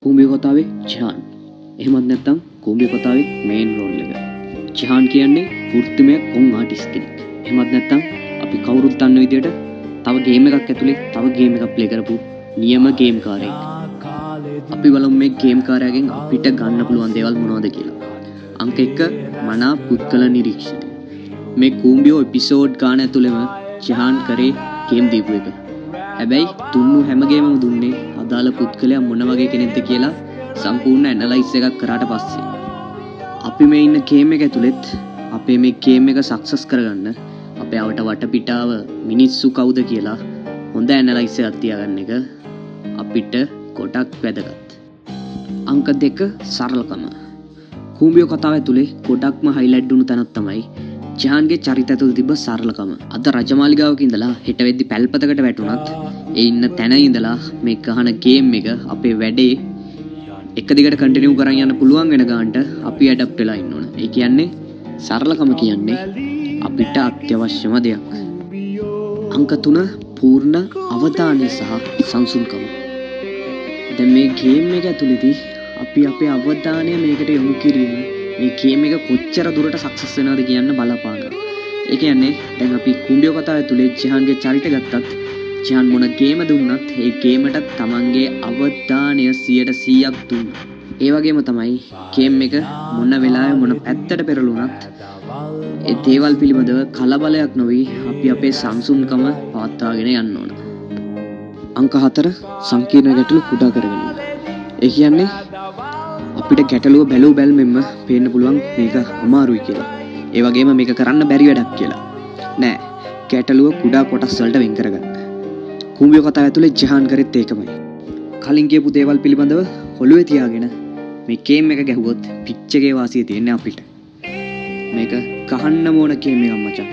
කුඹිය කතාවේ ජහන්. එහෙමත් නැත්නම් කුඹිය කතාවේ මේන් රෝල් එක. ජහන් කියන්නේ වෘත්තිමය කොන් ආටිස්ට් කෙනෙක්. එහෙමත් නැත්නම් අපි කවුරුත් දන්න විදියට තව ගේම් එකක් ඇතුලේ තව ගේම් එකක් ප්ලේ කරපු නියම ගේම් කාරයෙක්. අපි බලමු මේ ගේම් කාරයාගෙන් අපිට ගන්න පුළුවන් දේවල් මොනවද කියලා. අංක 1 මනා පුද්ගල නිරීක්ෂණය. මේ කුඹියෝ එපිසෝඩ් ගාන ඇතුළෙම ජහන් කරේ ගේම් දීපු එක. හැබැයි දුන්නු හැම ගේමම දුන්නේ අදාළ පුද්ගලයා මොන වගේ කෙනෙක්ද කියලා සම්පූර්ණ ඇනලයිස් එකක් කරාට පස්සේ අපි මේ ඉන්න ගේම් එක ඇතුළෙත් අපේ මේ ගේම් එක සක්සස් කරගන්න අපේ අවට වටපිටාව මිනිස්සු කවුද කියලා හොඳ ඇනලයිස් එකක් තියාගන්න එක අපිට ගොඩක් වැදගත්. අංක 2 සරලකම. කුඹියෝ කතාව ඇතුලේ ගොඩක්ම හයිලයිට් වුණු තැනක් තමයි ජහන්ගේ චරිතය තුළ තිබ්බ සරලකම. අද රජමාලිගාවක ඉඳලා හෙට වෙද්දි පැල්පතකට වැටුණත් ඒ ඉන්න තැන ඉඳලා මේ ගහන ගේම් එක අපේ වැඩේ එක දිගට කන්ටිනියු කරන් යන්න පුළුවන් වෙන ගානට අපි ඇඩප්ට් වෙලා ඉන්න ඕන. ඒ කියන්නේ සරලකම කියන්නේ අපිට අත්‍යවශ්‍යම දෙයක්. අංක 3 පූර්ණ අවධානය සහ සංසුන්කම. දැන් මේ ගේම් එක ඇතුළේදී අපි අපේ අවධානය මේකට යොමු කිරීම මේ ගේම් එක කොච්චර දුරට සක්සස් වෙනවද කියන්න බලපානවා. ඒ කියන්නේ දැන් අපි කුඹියෝ කතාව ඇතුලේ ජහන්ගේ චරිතය ගත්තත් ජහන් මොන ගේම දුන්නත් ඒ ගේමට තමන්ගේ අවධානය 100%ක් දුන්නා. ඒ වගේම තමයි ගේම් එක මොන වෙලාවෙ මොන පැත්තට පෙරළුණත් ඒ දේවල් පිළිබඳව කලබලයක් නොවි අපි අපේ සංසුන්කම පවත්වාගෙන යන්න ඕන. අංක 4 සංකීර්ණ ගැටලු කුඩා කරගෙන. ඒ කියන්නේ අපිට ගැටලුව බැලුව බැලමෙන්ම පේන්න පුළුවන් මේක අමාරුයි කියලා. ඒ වගේම මේක කරන්න බැරි වැඩක් කියලා. නෑ. ගැටලුව කුඩා කොටස් වලට වෙන් කරගන්න. කුඹියෝ කතාව ඇතුලේ ජහන් කරෙත් ඒකමයි. කලින් කියපු දේවල් පිළිබඳව ඔළුවේ තියාගෙන මේ ගේම් එක ගැහුවොත් පිච් එකේ වාසිය තියෙන්නේ අපිට. මේක ගහන්න ඕන ගේම් එකක් මචං.